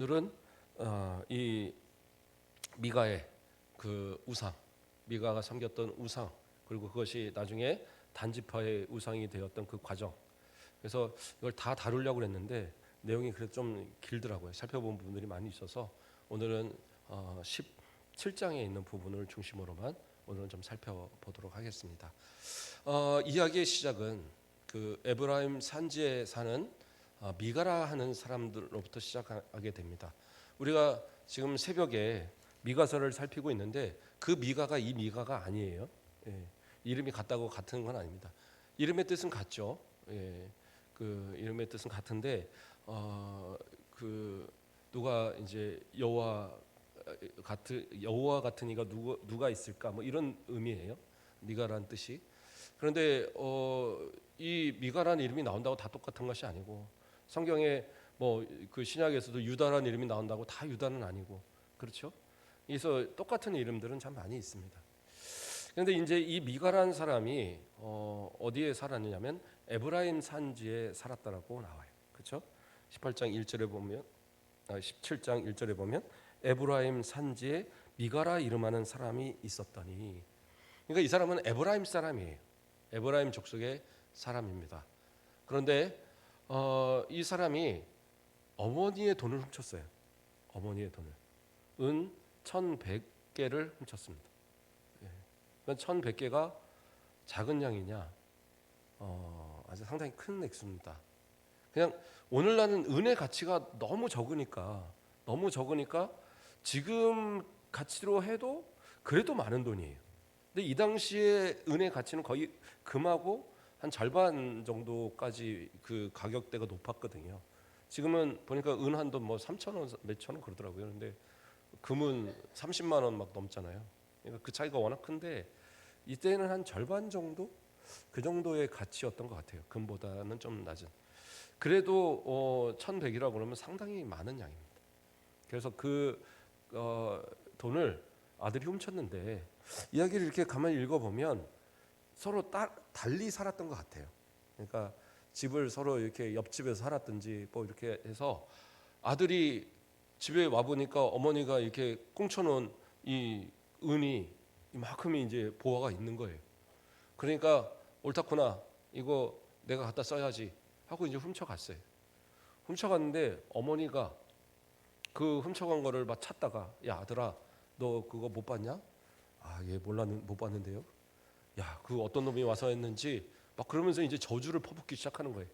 오늘은 이 미가의 그 우상, 미가가 섬겼던 우상, 그리고 그것이 나중에 단지파의 우상이 되었던 그 과정. 그래서 이걸 다 다루려고 했는데 내용이 그래도 좀 길더라고요. 살펴본 부분들이 많이 있어서 오늘은 17장에 있는 부분을 중심으로만 오늘은 좀 살펴보도록 하겠습니다. 이야기의 시작은 그 에브라임 산지에 사는 미가라 하는 사람들로부터 시작하게 됩니다. 우리가 지금 새벽에 미가서를 살피고 있는데 그 미가가 이 미가가 아니에요. 예, 이름이 같다고 같은 건 아닙니다. 이름의 뜻은 같죠. 예, 그 이름의 뜻은 같은데 그 누가 이제 여호와 같은 이가 누가 있을까 뭐 이런 의미예요. 미가라는 뜻이. 그런데 이 미가라는 이름이 나온다고 다 똑같은 것이 아니고 성경에 뭐 그 신약에서도 유다라는 이름이 나온다고 다 유다는 아니고 그렇죠? 그래서 똑같은 이름들은 참 많이 있습니다. 그런데 이제 이 미가라는 사람이 어디에 살았느냐면 에브라임 산지에 살았다라고 나와요. 그렇죠? 18장 1절에 보면 17장 1절에 보면 에브라임 산지에 미가라 이름하는 사람이 있었더니, 그러니까 이 사람은 에브라임 사람이에요. 에브라임 족속의 사람입니다. 그런데 이 사람이 어머니의 돈을 훔쳤어요. 어머니의 돈을 은 1,100개를 훔쳤습니다. 예. 1,100개가 작은 양이냐? 아주 상당히 큰 액수입니다. 그냥 오늘날은 은의 가치가 너무 적으니까 지금 가치로 해도 그래도 많은 돈이에요. 근데 이 당시에 은의 가치는 거의 금하고 한 절반 정도까지 그 가격대가 높았거든요. 지금은 보니까 은 한 돈 뭐 3,000원, 몇천 원 그러더라고요. 근데 금은 30만 원 막 넘잖아요. 그러니까 그 차이가 워낙 큰데 이때는 한 절반 정도 그 정도의 가치였던 것 같아요. 금보다는 좀 낮은. 그래도 1,100이라고 그러면 상당히 많은 양입니다. 그래서 그 돈을 아들이 훔쳤는데 이야기를 이렇게 가만히 읽어보면 서로 달리 살았던 것 같아요. 그러니까 집을 서로 이렇게 옆집에서 살았든지 뭐 이렇게 해서 아들이 집에 와 보니까 어머니가 이렇게 꽁쳐놓은 이 은이 이만큼이 이제 보화가 있는 거예요. 그러니까 옳다구나, 이거 내가 갖다 써야지 하고 이제 훔쳐갔어요. 훔쳐갔는데 어머니가 그 훔쳐간 거를 막 찾다가, 야 아들아, 너 그거 못 봤냐? 아, 예, 못 봤는데요. 야, 그 어떤 놈이 와서 했는지 막 그러면서 이제 저주를 퍼붓기 시작하는 거예요.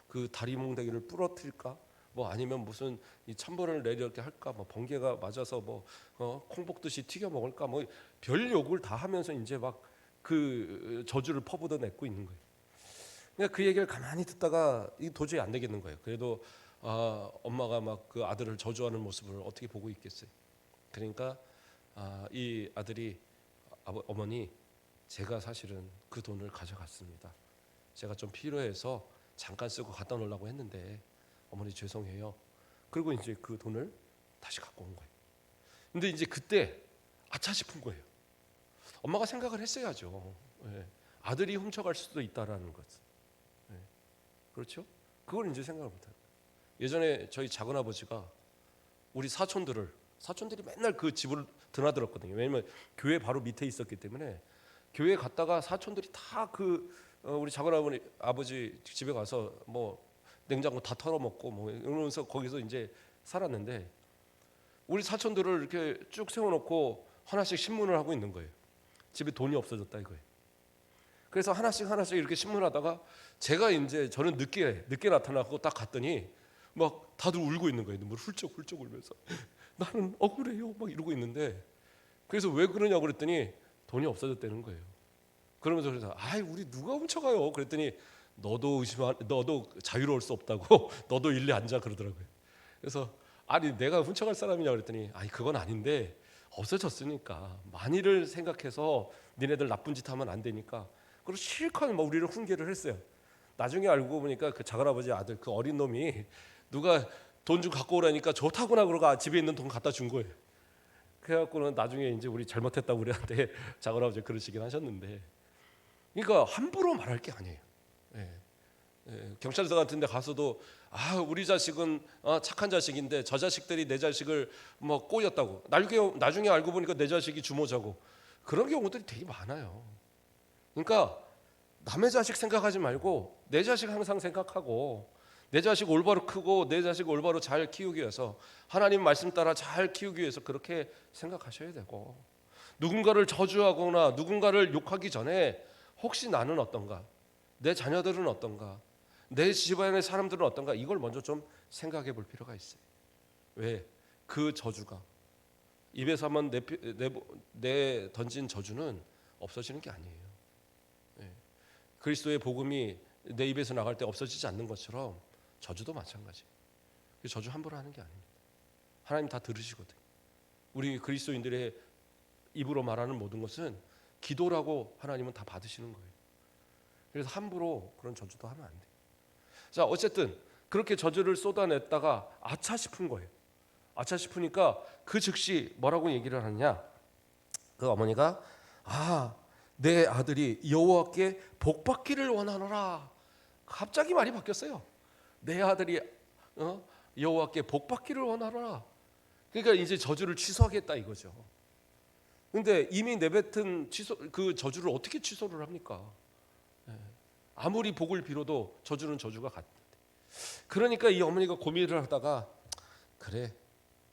그 다리 몽둥이를 부러뜨릴까? 뭐 아니면 무슨 이 천벌을 내리게 할까? 뭐 번개가 맞아서 뭐 콩 볶듯이 튀겨 먹을까? 뭐 별 욕을 다 하면서 이제 막 그 저주를 퍼붓어 내고 있는 거예요. 그러니까 그 얘기를 가만히 듣다가 이 도저히 안 되겠는 거예요. 그래도 엄마가 막 그 아들을 저주하는 모습을 어떻게 보고 있겠어요. 그러니까 이 아들이 어머니, 제가 사실은 그 돈을 가져갔습니다. 제가 좀 필요해서 잠깐 쓰고 갖다 놓으려고 했는데 어머니 죄송해요. 그리고 이제 그 돈을 다시 갖고 온 거예요. 근데 이제 그때 아차 싶은 거예요. 엄마가 생각을 했어야죠. 예. 아들이 훔쳐갈 수도 있다라는 것. 예. 그렇죠? 그걸 이제 생각을 못해요. 예전에 저희 작은아버지가 우리 사촌들이 맨날 그 집을 드나들었거든요. 왜냐면 교회 바로 밑에 있었기 때문에 교회 갔다가 사촌들이 다 우리 작은아버지 집에 가서 뭐 냉장고 다 털어먹고 뭐 이러면서 거기서 이제 살았는데, 우리 사촌들을 이렇게 쭉 세워놓고 하나씩 신문을 하고 있는 거예요. 집에 돈이 없어졌다 이거예요. 그래서 하나씩 이렇게 신문하다가 제가 이제 저는 늦게 나타나고 딱 갔더니 막 다들 울고 있는 거예요. 눈물 훌쩍 울면서 나는 억울해요 막 이러고 있는데, 그래서 왜 그러냐고 그랬더니 돈이 없어졌다는 거예요. 그러면서 그래서 우리 누가 훔쳐가요? 그랬더니 너도 자유로울 수 없다고 너도 일리 앉아 그러더라고요. 그래서 아니 내가 훔쳐갈 사람이냐 그랬더니 그건 아닌데 없어졌으니까 만일을 생각해서 니네들 나쁜 짓 하면 안 되니까, 그리고 실컷 뭐 우리를 훈계를 했어요. 나중에 알고 보니까 그 작은아버지 아들 그 어린 놈이 누가 돈 좀 갖고 오라니까 좋다구나 그러고 집에 있는 돈 갖다 준 거예요. 그래갖고는 나중에 이제 우리 잘못했다고 우리한테 작은아버지 그러시긴 하셨는데, 그러니까 함부로 말할 게 아니에요. 예. 경찰서 같은 데 가서도 우리 자식은 착한 자식인데 저 자식들이 내 자식을 뭐 꼬였다고 나중에 알고 보니까 내 자식이 주모자고 그런 경우들이 되게 많아요. 그러니까 남의 자식 생각하지 말고 내 자식 항상 생각하고 내 자식 올바로 크고 내 자식 올바로 잘 키우기 위해서 하나님 말씀 따라 잘 키우기 위해서 그렇게 생각하셔야 되고, 누군가를 저주하거나 누군가를 욕하기 전에 혹시 나는 어떤가, 내 자녀들은 어떤가, 내 집안의 사람들은 어떤가, 이걸 먼저 좀 생각해 볼 필요가 있어요. 왜? 그 저주가 입에서 한번 내 던진 저주는 없어지는 게 아니에요. 예. 그리스도의 복음이 내 입에서 나갈 때 없어지지 않는 것처럼 저주도 마찬가지. 저주 함부로 하는 게 아닙니다. 하나님 다 들으시거든요. 우리 그리스도인들의 입으로 말하는 모든 것은 기도라고 하나님은 다 받으시는 거예요. 그래서 함부로 그런 저주도 하면 안 돼요. 자, 어쨌든 그렇게 저주를 쏟아냈다가 아차 싶은 거예요. 아차 싶으니까 그 즉시 뭐라고 얘기를 하느냐, 그 어머니가 내 아들이 여호와께 복받기를 원하노라. 갑자기 말이 바뀌었어요. 내 아들이 여호와께 복받기를 원하노라. 그러니까 이제 저주를 취소하겠다 이거죠. 근데 이미 내뱉은 그 저주를 어떻게 취소를 합니까? 아무리 복을 빌어도 저주는 저주가 같은데. 그러니까 이 어머니가 고민을 하다가, 그래,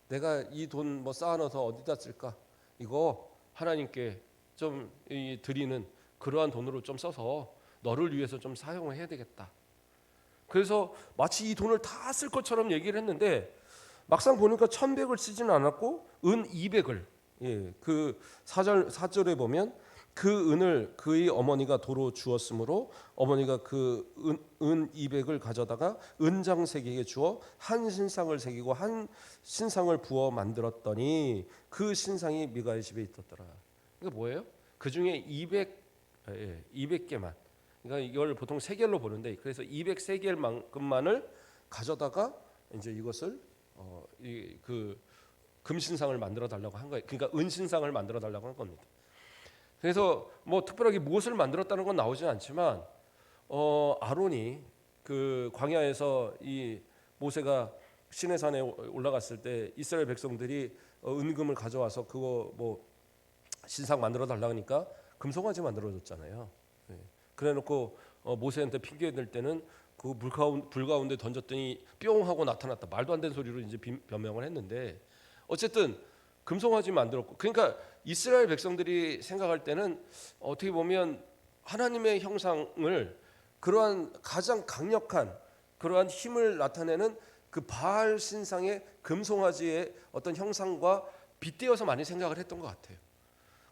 내가 이 돈 뭐 쌓아놔서 어디다 쓸까? 이거 하나님께 좀 드리는 그러한 돈으로 좀 써서 너를 위해서 좀 사용을 해야 되겠다. 그래서 마치 이 돈을 다 쓸 것처럼 얘기를 했는데 막상 보니까 1,100을 쓰지는 않았고 은 200을, 그 4절에 보면 그 은을 그의 어머니가 도로 주었으므로 어머니가 그 은 200을 가져다가 은장새기에게 주어 한 신상을 새기고 한 신상을 부어 만들었더니 그 신상이 미가의 집에 있었더라. 이게 뭐예요? 그 중에 200개만, 그러니까 이걸 보통 세겔로 보는데, 그래서 200세겔만큼만을 가져다가 이제 이것을 그 금신상을 만들어 달라고 한 거예요. 그러니까 은신상을 만들어 달라고 한 겁니다. 그래서 뭐 특별하게 무엇을 만들었다는 건 나오진 않지만 아론이 그 광야에서 이 모세가 시내산에 올라갔을 때 이스라엘 백성들이 은금을 가져와서 그거 뭐 신상 만들어 달라고 하니까 금송아지 만들어 줬잖아요. 그래놓고 모세한테 핑계 댈 때는 그 불 가운데 던졌더니 뿅 하고 나타났다. 말도 안 되는 소리로 이제 변명을 했는데, 어쨌든 금송아지 만들었고, 그러니까 이스라엘 백성들이 생각할 때는 어떻게 보면 하나님의 형상을, 그러한 가장 강력한 그러한 힘을 나타내는 그 바알 신상의 금송아지의 어떤 형상과 빗대어서 많이 생각을 했던 것 같아요.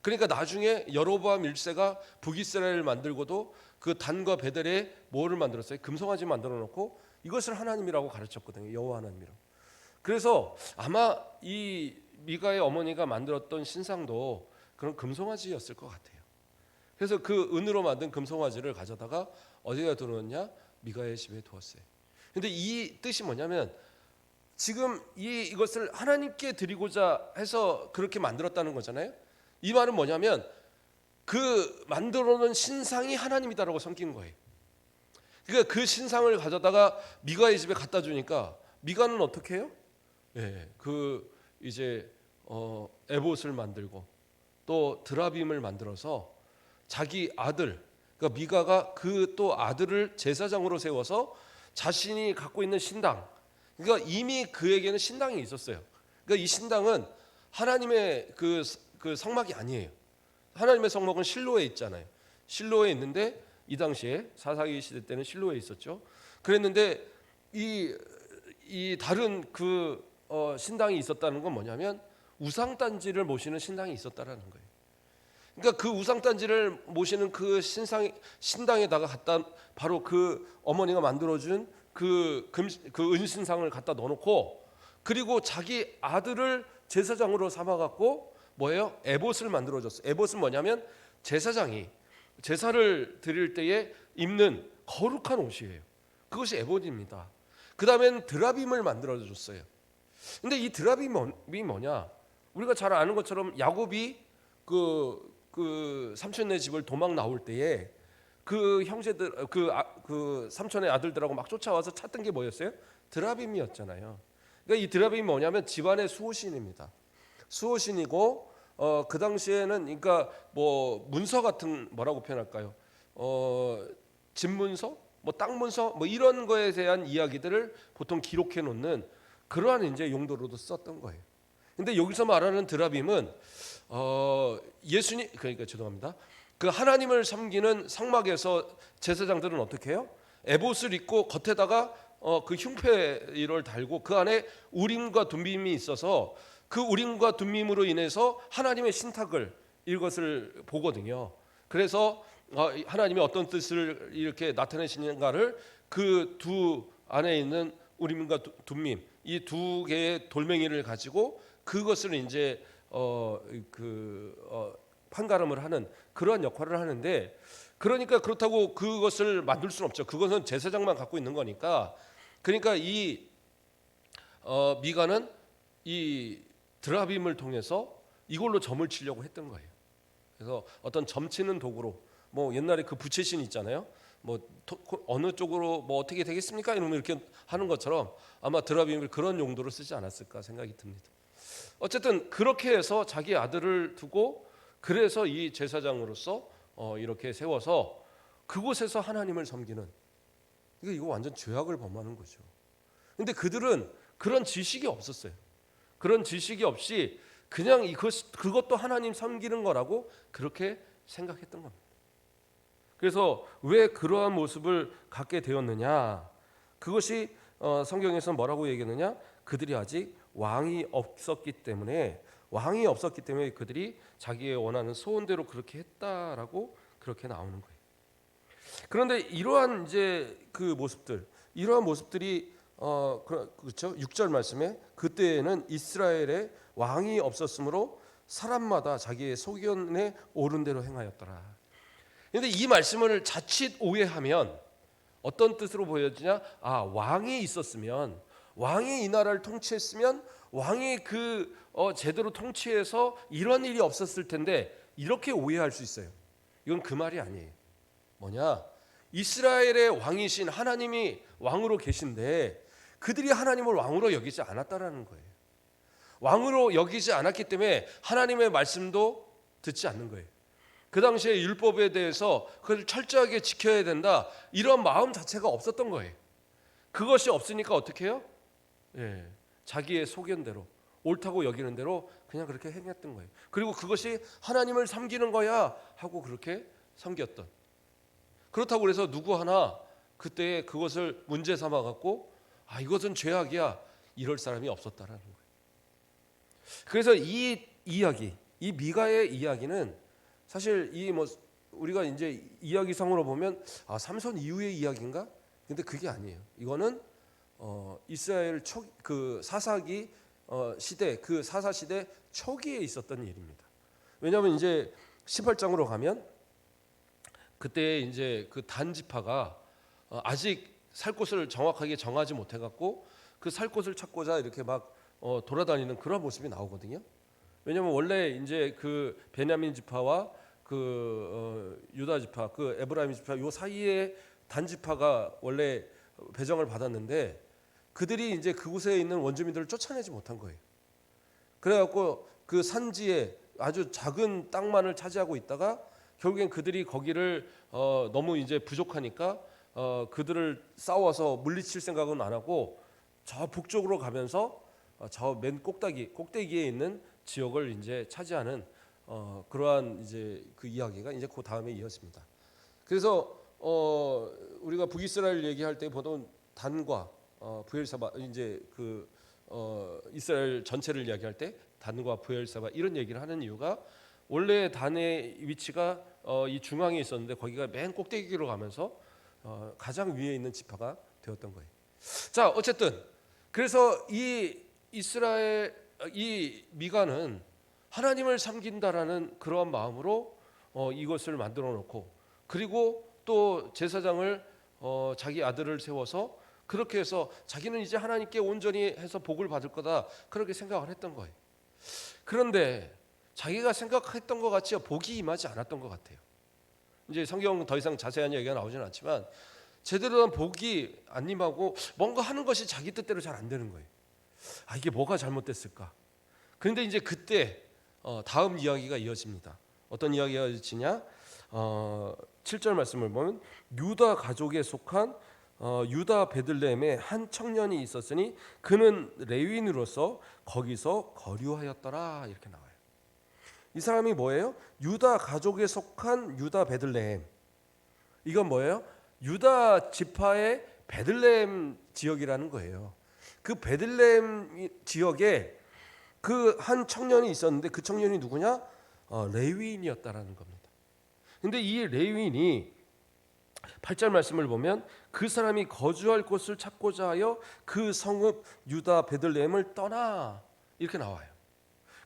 그러니까 나중에 여로보암 1세가 북이스라엘을 만들고도 그 단과 베델에 뭐를 만들었어요? 금송아지 만들어 놓고 이것을 하나님이라고 가르쳤거든요. 여호와 하나님이라고. 그래서 아마 이 미가의 어머니가 만들었던 신상도 그런 금송아지였을 것 같아요. 그래서 그 은으로 만든 금송아지를 가져다가 어디다 두었냐? 미가의 집에 두었어요. 근데 이 뜻이 뭐냐면, 지금 이것을 하나님께 드리고자 해서 그렇게 만들었다는 거잖아요. 이 말은 뭐냐면 그 만들어 놓은 신상이 하나님이다라고 섬긴 거예요. 그러니까 그 신상을 가져다가 미가의 집에 갖다 주니까 미가는 어떻게 해요? 그 이제 에봇을 만들고 또 드라빔을 만들어서 자기 아들, 그러니까 미가가 그 또 아들을 제사장으로 세워서 자신이 갖고 있는 신당, 그러니까 이미 그에게는 신당이 있었어요. 그러니까 이 신당은 하나님의 그 성막이 아니에요. 하나님의 성막은 실로에 있잖아요. 실로에 있는데 이 당시에 사사기 시대 때는 실로에 있었죠. 그랬는데 이 다른 그 신당이 있었다는 건 뭐냐면 우상단지를 모시는 신당이 있었다라는 거예요. 그러니까 그 우상단지를 모시는 그 신당에다가 갖다 바로 그 어머니가 만들어준 그 은신상을 갖다 넣어놓고, 그리고 자기 아들을 제사장으로 삼아갖고 뭐예요? 에봇을 만들어줬어요. 에봇은 뭐냐면 제사장이 제사를 드릴 때에 입는 거룩한 옷이에요. 그것이 에봇입니다. 그 다음엔 드라빔을 만들어줬어요. 근데 이 드라빔이 뭐냐? 우리가 잘 아는 것처럼 야곱이 그 삼촌네 집을 도망 나올 때에 그 형제들 그 삼촌의 아들들하고 막 쫓아와서 찾던 게 뭐였어요? 드라빔이었잖아요. 그러니까 이 드라빔이 뭐냐면 집안의 수호신입니다. 수호신이고 그 당시에는 그러니까 뭐 문서 같은 뭐라고 표현할까요? 집문서, 뭐 땅문서, 뭐 이런 거에 대한 이야기들을 보통 기록해 놓는 그러한 이제 용도로도 썼던 거예요. 근데 여기서 말하는 드라빔은 예수님 그러니까 죄송합니다. 그 하나님을 섬기는 성막에서 제사장들은 어떻게 해요? 에봇을 입고 겉에다가 그 흉패를 달고 그 안에 우림과 둠밈이 있어서 그 우림과 둠밈으로 인해서 하나님의 신탁을 이것을 보거든요. 그래서 하나님이 어떤 뜻을 이렇게 나타내시는가를 그 두 안에 있는 우림과 둠밈 이 두 개의 돌멩이를 가지고 그것을 이제 판가름을 하는 그러한 역할을 하는데 그러니까 그렇다고 그것을 만들 수는 없죠. 그것은 제사장만 갖고 있는 거니까. 그러니까 이 미가는 이 드라빔을 통해서 이걸로 점을 치려고 했던 거예요. 그래서 어떤 점치는 도구로 뭐 옛날에 그 부채신 있잖아요. 뭐 어느 쪽으로 뭐 어떻게 되겠습니까? 이러면 이렇게 하는 것처럼 아마 드라빔을 그런 용도로 쓰지 않았을까 생각이 듭니다. 어쨌든 그렇게 해서 자기 아들을 두고 그래서 이 제사장으로서 이렇게 세워서 그곳에서 하나님을 섬기는 이거 완전 죄악을 범하는 거죠. 근데 그들은 그런 지식이 없었어요. 그런 지식이 없이 그냥 그것도 하나님 섬기는 거라고 그렇게 생각했던 겁니다. 그래서 왜 그러한 모습을 갖게 되었느냐? 그것이 성경에서 뭐라고 얘기하느냐? 그들이 아직 왕이 없었기 때문에 그들이 자기의 원하는 소원대로 그렇게 했다라고 그렇게 나오는 거예요. 그런데 이러한 이제 이러한 모습들이 그렇죠? 6절 말씀에 그때에는 이스라엘에 왕이 없었으므로 사람마다 자기의 소견에 옳은 대로 행하였더라. 그런데 이 말씀을 자칫 오해하면 어떤 뜻으로 보여지냐? 왕이 있었으면 왕이 이 나라를 통치했으면 왕이 제대로 통치해서 이런 일이 없었을 텐데 이렇게 오해할 수 있어요. 이건 그 말이 아니에요. 뭐냐? 이스라엘의 왕이신 하나님이 왕으로 계신데 그들이 하나님을 왕으로 여기지 않았다라는 거예요. 왕으로 여기지 않았기 때문에 하나님의 말씀도 듣지 않는 거예요. 그 당시에 율법에 대해서 그걸 철저하게 지켜야 된다 이런 마음 자체가 없었던 거예요. 그것이 없으니까 어떻게 해요? 자기의 소견대로 옳다고 여기는 대로 그냥 그렇게 행했던 거예요. 그리고 그것이 하나님을 섬기는 거야 하고 그렇게 섬겼던. 그렇다고 그래서 누구 하나 그때 그것을 문제 삼아 갖고 이것은 죄악이야 이럴 사람이 없었다라는 거예요. 그래서 이 이야기, 이 미가의 이야기는 사실 우리가 이제 이야기상으로 보면 삼손 이후의 이야기인가? 근데 그게 아니에요. 이거는 이스라엘 그 사사기 시대 그 사사 시대 초기에 있었던 일입니다. 왜냐하면 이제 18장으로 가면 그때 이제 그 단 지파가 아직 살 곳을 정확하게 정하지 못해 갖고 그 살 곳을 찾고자 이렇게 막 돌아다니는 그런 모습이 나오거든요. 왜냐하면 원래 이제 그 베냐민 지파와 그 유다 지파, 그 에브라임 지파 요 사이에 단 지파가 원래 배정을 받았는데 그들이 이제 그곳에 있는 원주민들을 쫓아내지 못한 거예요. 그래갖고 그 산지에 아주 작은 땅만을 차지하고 있다가 결국엔 그들이 거기를 너무 이제 부족하니까 그들을 싸워서 물리칠 생각은 안 하고 저 북쪽으로 가면서 저 맨 꼭대기에 있는 지역을 이제 차지하는 그러한 이제 그 이야기가 이제 그 다음에 이어집니다. 그래서 우리가 북이스라엘 얘기할 때 보통 단과 브엘사바 이제 이스라엘 전체를 이야기할 때 단과 브엘사바 이런 얘기를 하는 이유가 원래 단의 위치가 이 중앙에 있었는데 거기가 맨 꼭대기로 가면서 가장 위에 있는 지파가 되었던 거예요. 자, 어쨌든 그래서 이 미가는 하나님을 섬긴다라는 그러한 마음으로 이것을 만들어 놓고 그리고 또 제사장을 자기 아들을 세워서 그렇게 해서 자기는 이제 하나님께 온전히 해서 복을 받을 거다 그렇게 생각을 했던 거예요. 그런데 자기가 생각했던 것 같이 복이 임하지 않았던 것 같아요. 이제 성경 더 이상 자세한 얘기가 나오지는 않지만 제대로 된 복이 안 임하고 뭔가 하는 것이 자기 뜻대로 잘 안 되는 거예요. 이게 뭐가 잘못됐을까? 그런데 이제 그때 다음 이야기가 이어집니다. 어떤 이야기가 이어지냐? 7절 말씀을 보면 유다 가족에 속한 유다 베들레헴에 한 청년이 있었으니 그는 레위인으로서 거기서 거류하였더라, 이렇게 나와요. 이 사람이 뭐예요? 유다 가족에 속한 유다 베들레헴. 이건 뭐예요? 유다 지파의 베들레헴 지역이라는 거예요. 그 베들레헴 지역에 그 한 청년이 있었는데 그 청년이 누구냐? 레위인이었다라는 겁니다. 근데 이 레위인이 8절 말씀을 보면 그 사람이 거주할 곳을 찾고자 하여 그 성읍 유다 베들레헴을 떠나, 이렇게 나와요.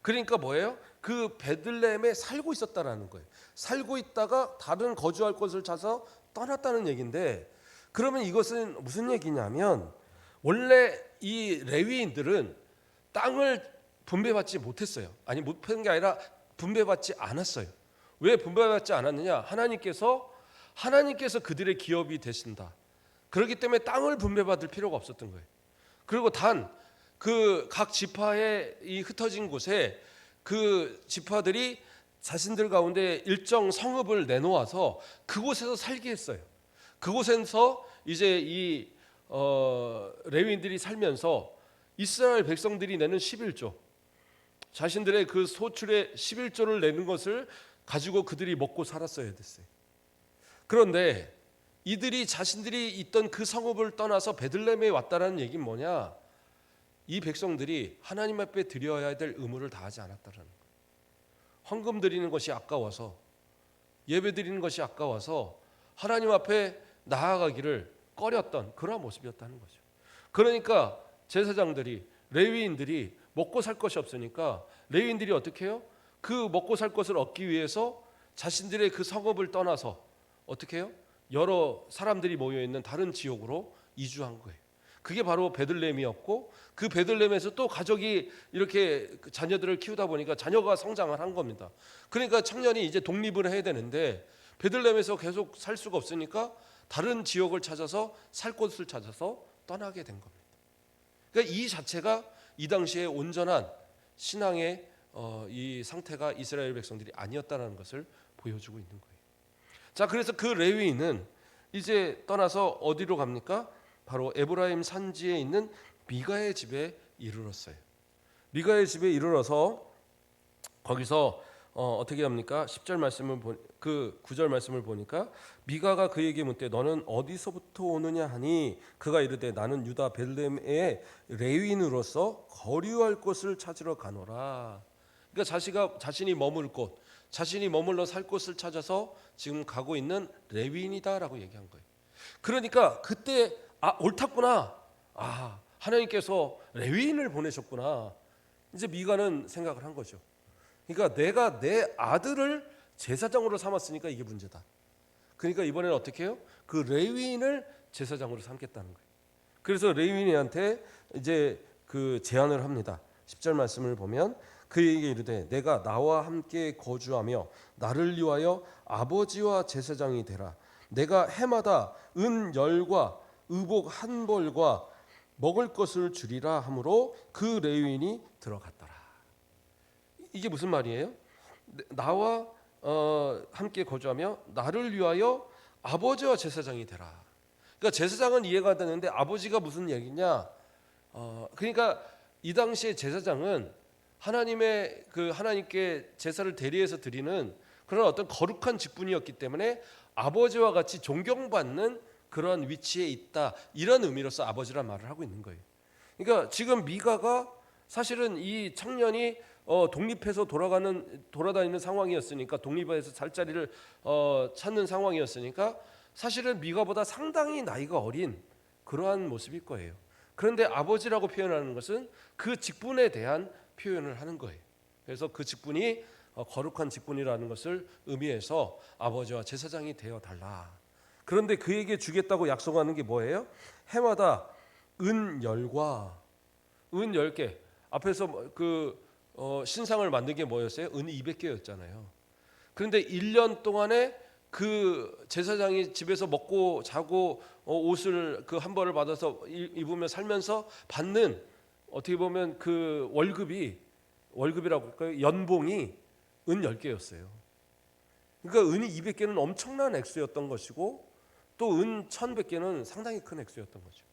그러니까 뭐예요? 그 베들레헴에 살고 있었다라는 거예요. 살고 있다가 다른 거주할 곳을 찾아서 떠났다는 얘기인데, 그러면 이것은 무슨 얘기냐면 원래 이 레위인들은 땅을 분배받지 못했어요. 아니, 못한 게 아니라 분배받지 않았어요. 왜 분배받지 않았느냐? 하나님께서 그들의 기업이 되신다. 그렇기 때문에 땅을 분배받을 필요가 없었던 거예요. 그리고 단 그 각 지파의 이 흩어진 곳에 그 지파들이 자신들 가운데 일정 성읍을 내놓아서 그곳에서 살게 했어요. 그곳에서 이제 이 레위인들이 살면서 이스라엘 백성들이 내는 11조, 자신들의 그 소출의 11조를 내는 것을 가지고 그들이 먹고 살았어야 됐어요. 그런데 이들이 자신들이 있던 그 성읍을 떠나서 베들레헴에 왔다라는 얘기는 뭐냐? 이 백성들이 하나님 앞에 드려야 될 의무를 다하지 않았다라는 거예요. 헌금 드리는 것이 아까워서, 예배 드리는 것이 아까워서 하나님 앞에 나아가기를 꺼렸던 그러한 모습이었다는 거죠. 그러니까 제사장들이, 레위인들이 먹고 살 것이 없으니까 레위인들이 어떻게 해요? 그 먹고 살 것을 얻기 위해서 자신들의 그 성읍을 떠나서 어떻게 해요? 여러 사람들이 모여 있는 다른 지역으로 이주한 거예요. 그게 바로 베들레헴이었고, 그 베들레헴에서 또 가족이 이렇게 자녀들을 키우다 보니까 자녀가 성장을 한 겁니다. 그러니까 청년이 이제 독립을 해야 되는데 베들레헴에서 계속 살 수가 없으니까 다른 지역을 찾아서 살 곳을 찾아서 떠나게 된 겁니다. 그러니까 이 자체가 이 당시에 온전한 신앙의 이 상태가 이스라엘 백성들이 아니었다는 것을 보여주고 있는 거예요. 자, 그래서 그 레위인은 이제 떠나서 어디로 갑니까? 바로 에브라임 산지에 있는 미가의 집에 이르렀어요. 미가의 집에 이르러서 거기서 어떻게 합니까? 10절 말씀을 그 9절 말씀을 보니까 미가가 그에게 묻되 너는 어디서부터 오느냐 하니 그가 이르되 나는 유다 베들레헴의 레위인으로서 거류할 곳을 찾으러 가노라. 그러니까 자신이 머물 곳, 자신이 머물러 살 곳을 찾아서 지금 가고 있는 레위인이다라고 얘기한 거예요. 그러니까 그때 옳았구나. 하나님께서 레위인을 보내셨구나. 이제 미가는 생각을 한 거죠. 그러니까 내가 내 아들을 제사장으로 삼았으니까 이게 문제다. 그러니까 이번에는 어떻게 해요? 그 레위인을 제사장으로 삼겠다는 거예요. 그래서 레위인한테 이제 그 제안을 합니다. 10절 말씀을 보면 그에게 이르되 내가 나와 함께 거주하며 나를 위하여 아버지와 제사장이 되라. 내가 해마다 은 열과 의복 한 벌과 먹을 것을 주리라 하므로 그 레위인이 들어갔더라. 이게 무슨 말이에요? 나와 함께 거주하며 나를 위하여 아버지와 제사장이 되라. 그러니까 제사장은 이해가 되는데 아버지가 무슨 얘기냐? 그러니까 이 당시에 제사장은 하나님께 제사를 대리해서 드리는 그런 어떤 거룩한 직분이었기 때문에 아버지와 같이 존경받는 그런 위치에 있다, 이런 의미로서 아버지란 말을 하고 있는 거예요. 그러니까 지금 미가가 사실은 이 청년이 독립해서 돌아다니는 상황이었으니까, 독립해서 살 자리를 찾는 상황이었으니까 사실은 미가보다 상당히 나이가 어린 그러한 모습일 거예요. 그런데 아버지라고 표현하는 것은 그 직분에 대한 표현을 하는 거예요. 그래서 그 직분이 거룩한 직분이라는 것을 의미해서 아버지와 제사장이 되어 달라. 그런데 그에게 주겠다고 약속하는 게 뭐예요? 해마다 은 10개. 앞에서 신상을 만든 게 뭐였어요? 은 200개였잖아요. 그런데 1년 동안에 그 제사장이 집에서 먹고 자고 옷을 그 한 벌을 받아서 입으며 살면서 받는 어떻게 보면 그 월급이라고 할까요? 연봉이 은 10개였어요. 그러니까 은이 200개는 엄청난 액수였던 것이고 또 은 1100개는 상당히 큰 액수였던 거죠.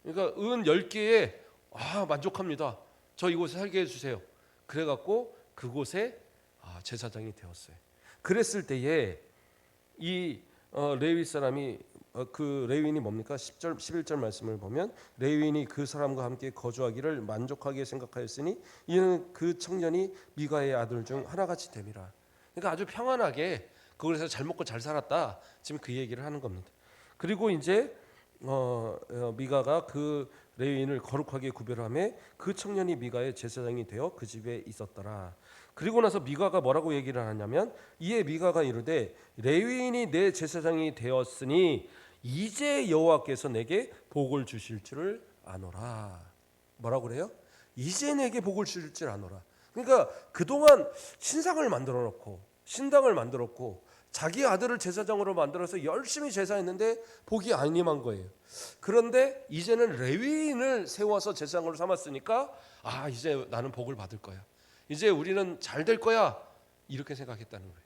그러니까 은 10개에 만족합니다. 저 이곳에 살게 해주세요. 그래갖고 그곳에 제사장이 되었어요. 그랬을 때에 이 레위 사람이 그 레위인이 뭡니까? 10절 11절 말씀을 보면 레위인이 그 사람과 함께 거주하기를 만족하게 생각하였으니 이는 그 청년이 미가의 아들 중 하나같이 됨이라. 그러니까 아주 평안하게 그곳에서 잘 먹고 잘 살았다. 지금 그 얘기를 하는 겁니다. 그리고 이제 미가가 그 레위인을 거룩하게 구별하며 그 청년이 미가의 제사장이 되어 그 집에 있었더라. 그리고 나서 미가가 뭐라고 얘기를 하냐면 이에 미가가 이르되 레위인이 내 제사장이 되었으니 이제 여호와께서 내게 복을 주실 줄을 아노라. 뭐라고 그래요? 이제 내게 복을 주실 줄 아노라. 그러니까 그동안 신상을 만들어 놓고 신당을 만들었고 자기 아들을 제사장으로 만들어서 열심히 제사했는데 복이 안 임한 거예요. 그런데 이제는 레위인을 세워서 제사장으로 삼았으니까 이제 나는 복을 받을 거야. 이제 우리는 잘 될 거야. 이렇게 생각했다는 거예요.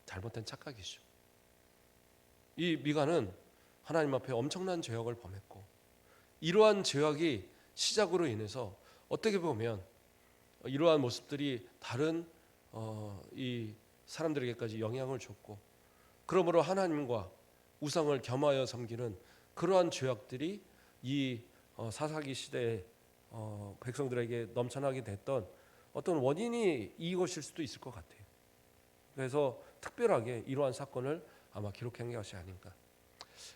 잘못된 착각이죠. 이 미가는 하나님 앞에 엄청난 죄악을 범했고 이러한 죄악이 시작으로 인해서 어떻게 보면 이러한 모습들이 다른 이 사람들에게까지 영향을 줬고 그러므로 하나님과 우상을 겸하여 섬기는 그러한 죄악들이 이 사사기 시대에 백성들에게 넘쳐나게 됐던 어떤 원인이 이것일 수도 있을 것 같아요. 그래서 특별하게 이러한 사건을 아마 기록한 것이 아닌가.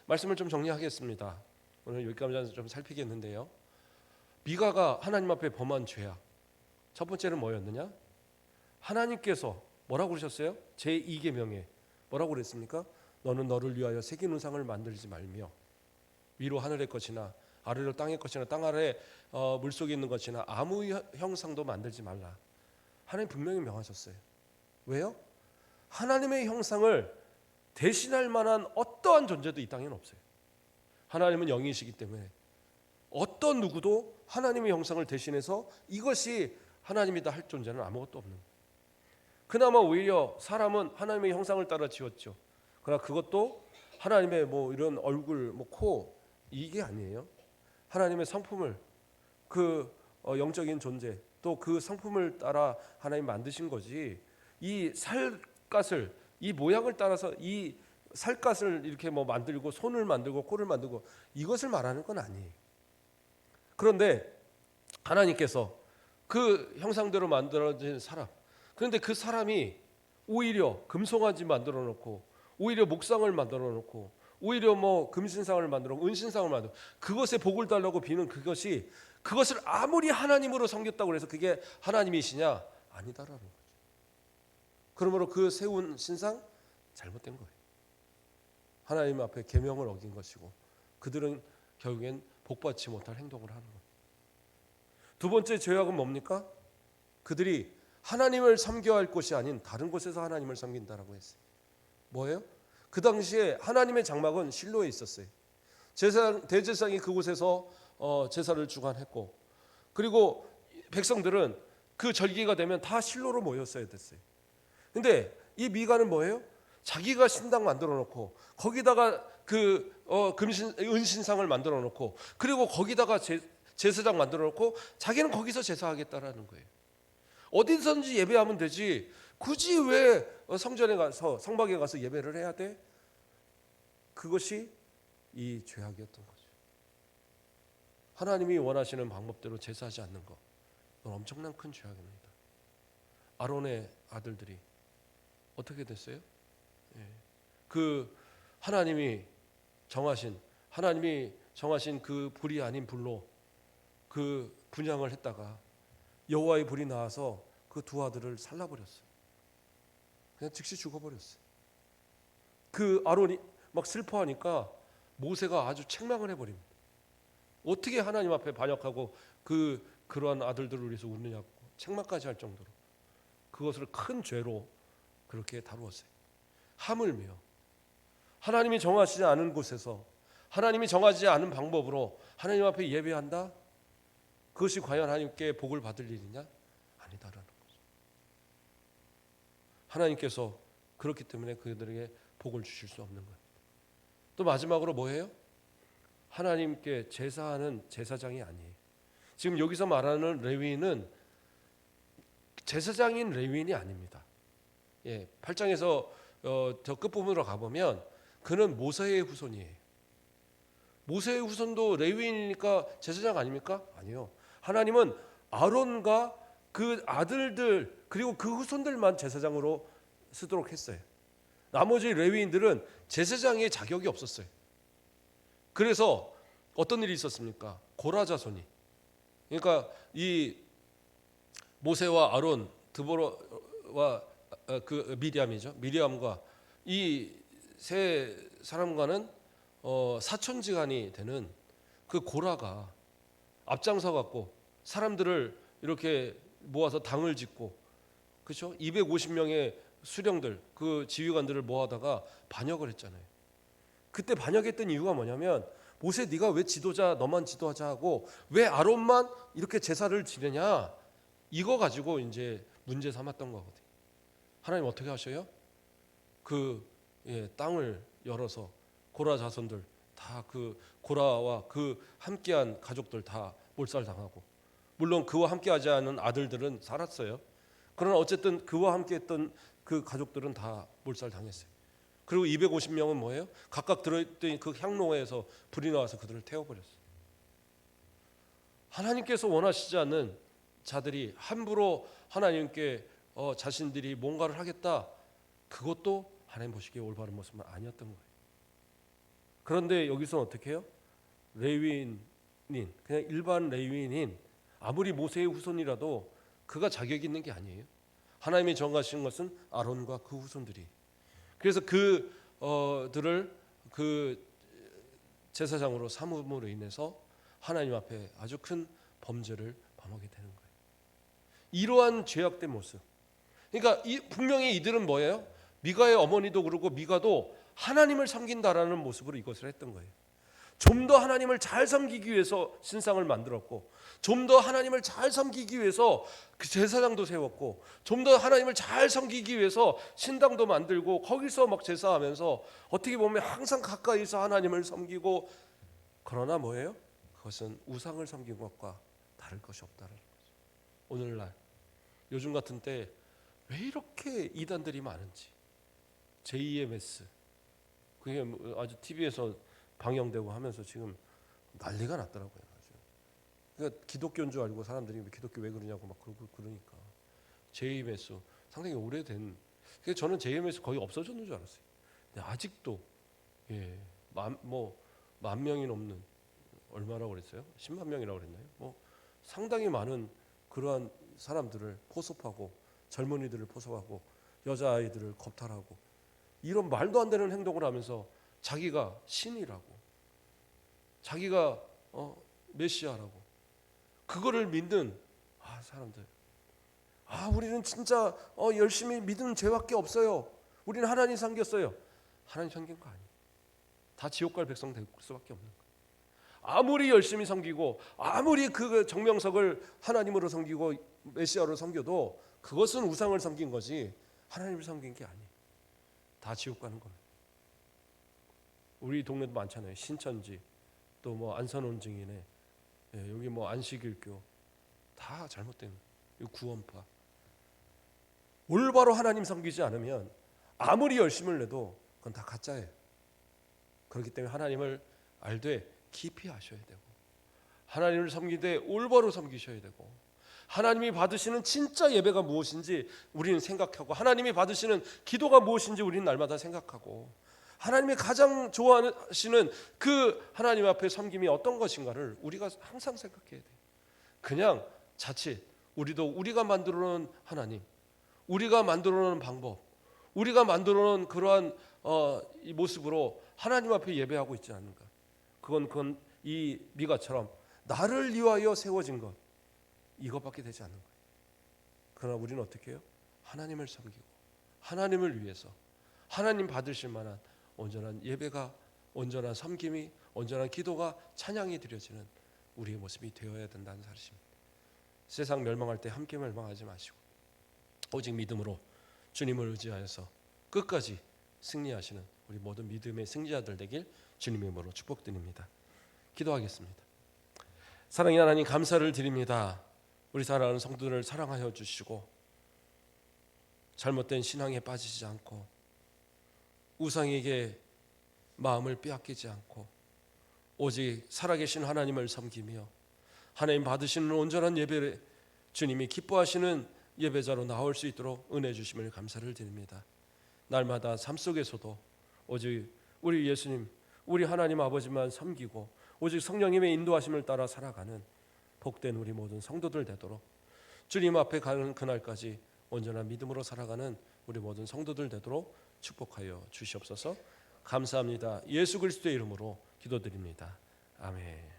말씀을 좀 정리하겠습니다. 오늘 여기까지 좀 살피겠는데요. 미가가 하나님 앞에 범한 죄악 첫 번째는 뭐였느냐? 하나님께서 뭐라고 그러셨어요? 제2계명에 뭐라고 그랬습니까? 너는 너를 위하여 새긴 우상을 만들지 말며 위로 하늘의 것이나 아래로 땅의 것이나 땅 아래 물속에 있는 것이나 아무 형상도 만들지 말라. 하나님 분명히 명하셨어요. 왜요? 하나님의 형상을 대신할 만한 어떠한 존재도 이 땅에는 없어요. 하나님은 영이시기 때문에 어떤 누구도 하나님의 형상을 대신해서 이것이 하나님이다 할 존재는 아무것도 없는 거예요. 그나마 오히려 사람은 하나님의 형상을 따라 지었죠. 그러나 그것도 하나님의 이런 얼굴, 코 이게 아니에요. 하나님의 성품을 그 영적인 존재 또 그 성품을 따라 하나님 만드신 거지. 이 살갗을 이 모양을 따라서 이 살갗을 이렇게 만들고 손을 만들고 코를 만들고 이것을 말하는 건 아니에요. 그런데 하나님께서 그 형상대로 만들어진 사람 그런데 그 사람이 오히려 금송아지 만들어 놓고 오히려 목상을 만들어 놓고 오히려 금신상을 만들어 은신상을 만들어 그것에 복을 달라고 비는 그것을 아무리 하나님으로 섬겼다고 해서 그게 하나님이시냐? 아니다라는 거죠. 그러므로 그 세운 신상 잘못된 거예요. 하나님 앞에 계명을 어긴 것이고 그들은 결국엔 복받지 못할 행동을 하는 거예요. 두 번째 죄악은 뭡니까? 그들이 하나님을 섬겨야 할 곳이 아닌 다른 곳에서 하나님을 섬긴다라고 했어요. 뭐예요? 그 당시에 하나님의 장막은 실로에 있었어요. 대제사장이 그곳에서 제사를 주관했고 그리고 백성들은 그 절기가 되면 다 실로로 모였어야 됐어요. 근데 이 미가는 뭐예요? 자기가 신당 만들어 놓고 거기다가 그 은신상을 만들어 놓고 그리고 거기다가 제사장 만들어 놓고 자기는 거기서 제사하겠다라는 거예요. 어디선지 예배하면 되지 굳이 왜 성전에 가서 성막에 가서 예배를 해야 돼? 그것이 이 죄악이었던 거죠. 하나님이 원하시는 방법대로 제사하지 않는 것 이건 엄청난 큰 죄악입니다. 아론의 아들들이 어떻게 됐어요? 그 하나님이 정하신 그 불이 아닌 불로 그 분향을 했다가 여호와의 불이 나와서 그 두 아들을 살라버렸어요. 그냥 즉시 죽어버렸어요. 그 아론이 막 슬퍼하니까 모세가 아주 책망을 해버립니다. 어떻게 하나님 앞에 반역하고 그러한 아들들을 위해서 웃느냐고 책망까지 할 정도로 그것을 큰 죄로 그렇게 다루었어요. 하물며 하나님이 정하시지 않은 곳에서 하나님이 정하지 않은 방법으로 하나님 앞에 예배한다? 그것이 과연 하나님께 복을 받을 일이냐? 아니다라는 거죠. 하나님께서 그렇기 때문에 그들에게 복을 주실 수 없는 거예요. 또 마지막으로 뭐예요? 하나님께 제사하는 제사장이 아니에요. 지금 여기서 말하는 레위인은 제사장인 레위인이 아닙니다. 8장에서 저 끝부분으로 가보면 그는 모세의 후손이에요. 모세의 후손도 레위인이니까 제사장 아닙니까? 아니요. 하나님은 아론과 그 아들들 그리고 그 후손들만 제사장으로 쓰도록 했어요. 나머지 레위인들은 제사장의 자격이 없었어요. 그래서 어떤 일이 있었습니까? 고라 자손이, 그러니까 이 모세와 아론, 드보라와 그 미리암이죠. 미리암과 이 세 사람과는 사촌지간이 되는 그 고라가 앞장서 갖고 사람들을 이렇게 모아서 당을 짓고, 그렇죠? 250명의 수령들, 그 지휘관들을 모아다가 반역을 했잖아요. 그때 반역했던 이유가 뭐냐면 모세 네가 왜 지도자 너만 지도하자 하고 왜 아론만 이렇게 제사를 지내냐, 이거 가지고 이제 문제 삼았던 거거든요. 하나님 어떻게 하셔요? 땅을 열어서 고라 자손들 다, 그 고라와 그 함께한 가족들 다 몰살당하고, 물론 그와 함께하지 않은 아들들은 살았어요. 그러나 어쨌든 그와 함께했던 그 가족들은 다 몰살당했어요. 그리고 250명은 뭐예요? 각각 들어있던 그 향로에서 불이 나와서 그들을 태워버렸어요. 하나님께서 원하시지 않는 자들이 함부로 하나님께 자신들이 뭔가를 하겠다, 그것도 하나님 보시기에 올바른 모습은 아니었던 거예요. 그런데 여기서 어떻게 해요? 레위인인, 그냥 일반 레위인인 아무리 모세의 후손이라도 그가 자격이 있는 게 아니에요. 하나님이 정하신 것은 아론과 그 후손들이. 그래서 그들을 그 제사장으로 삼음으로 인해서 하나님 앞에 아주 큰 범죄를 범하게 되는 거예요. 이러한 죄악된 모습. 그러니까 분명히 이들은 뭐예요? 미가의 어머니도 그러고 미가도 하나님을 섬긴다라는 모습으로 이것을 했던 거예요. 좀 더 하나님을 잘 섬기기 위해서 신상을 만들었고, 좀 더 하나님을 잘 섬기기 위해서 그 제사장도 세웠고, 좀 더 하나님을 잘 섬기기 위해서 신당도 만들고 거기서 막 제사하면서 어떻게 보면 항상 가까이서 하나님을 섬기고, 그러나 뭐예요? 그것은 우상을 섬긴 것과 다를 것이 없다는 거죠. 오늘날 요즘 같은 때 왜 이렇게 이단들이 많은지, JMS 그게 아주 TV에서 방영되고 하면서 지금 난리가 났더라고요. 아주. 그러니까 기독교인 줄 알고 사람들이 기독교 왜 그러냐고 막 그러고 그러니까. JMS 상당히 오래된. 그래서 저는 JMS 거의 없어졌는 줄 알았어요. 근데 아직도 만 명이 넘는, 얼마라고 그랬어요? 10만 명이라고 그랬나요? 상당히 많은 그러한 사람들을 포섭하고, 젊은이들을 포섭하고, 여자아이들을 겁탈하고, 이런 말도 안 되는 행동을 하면서 자기가 신이라고, 자기가 메시아라고, 그거를 믿는 사람들. 우리는 진짜 열심히 믿는 죄밖에 없어요. 우리는 하나님 섬겼어요. 하나님 섬긴 거 아니에요. 다 지옥 갈 백성 될 수밖에 없는 거예요. 아무리 열심히 섬기고 아무리 그 정명석을 하나님으로 섬기고 메시아로 섬겨도 그것은 우상을 섬긴 거지 하나님을 섬긴 게 아니에요. 다 지옥 가는 겁니다. 우리 동네도 많잖아요. 신천지, 또 안선원 증인회, 여기 안식일교, 다 잘못된 구원파. 올바로 하나님 섬기지 않으면 아무리 열심을 내도 그건 다 가짜예요. 그렇기 때문에 하나님을 알되 깊이 아셔야 되고, 하나님을 섬기되 올바로 섬기셔야 되고, 하나님이 받으시는 진짜 예배가 무엇인지 우리는 생각하고, 하나님이 받으시는 기도가 무엇인지 우리는 날마다 생각하고, 하나님이 가장 좋아하시는 그 하나님 앞에 섬김이 어떤 것인가를 우리가 항상 생각해야 돼요. 그냥 자칫 우리가 만들어놓은 하나님, 우리가 만들어놓은 방법, 우리가 만들어놓은 그러한 이 모습으로 하나님 앞에 예배하고 있지 않는가. 그건 이 미가처럼 나를 위하여 세워진 것, 이것밖에 되지 않는 거예요. 그러나 우리는 어떻게 해요? 하나님을 섬기고, 하나님을 위해서, 하나님 받으실 만한 온전한 예배가, 온전한 섬김이, 온전한 기도가, 찬양이 드려지는 우리의 모습이 되어야 된다는 사실입니다. 세상 멸망할 때 함께 멸망하지 마시고 오직 믿음으로 주님을 의지하여서 끝까지 승리하시는 우리 모든 믿음의 승리자들 되길 주님의 이름으로 축복드립니다. 기도하겠습니다. 사랑의 하나님, 감사를 드립니다. 우리 사랑하는 성도들을 사랑하여 주시고 잘못된 신앙에 빠지지 않고 우상에게 마음을 빼앗기지 않고 오직 살아계신 하나님을 섬기며 하나님 받으시는 온전한 예배를 주님이 기뻐하시는 예배자로 나올 수 있도록 은혜 주심을 감사를 드립니다. 날마다 삶 속에서도 오직 우리 예수님, 우리 하나님 아버지만 섬기고 오직 성령님의 인도하심을 따라 살아가는 복된 우리 모든 성도들 되도록, 주님 앞에 가는 그날까지 온전한 믿음으로 살아가는 우리 모든 성도들 되도록 축복하여 주시옵소서. 감사합니다. 예수 그리스도의 이름으로 기도드립니다. 아멘.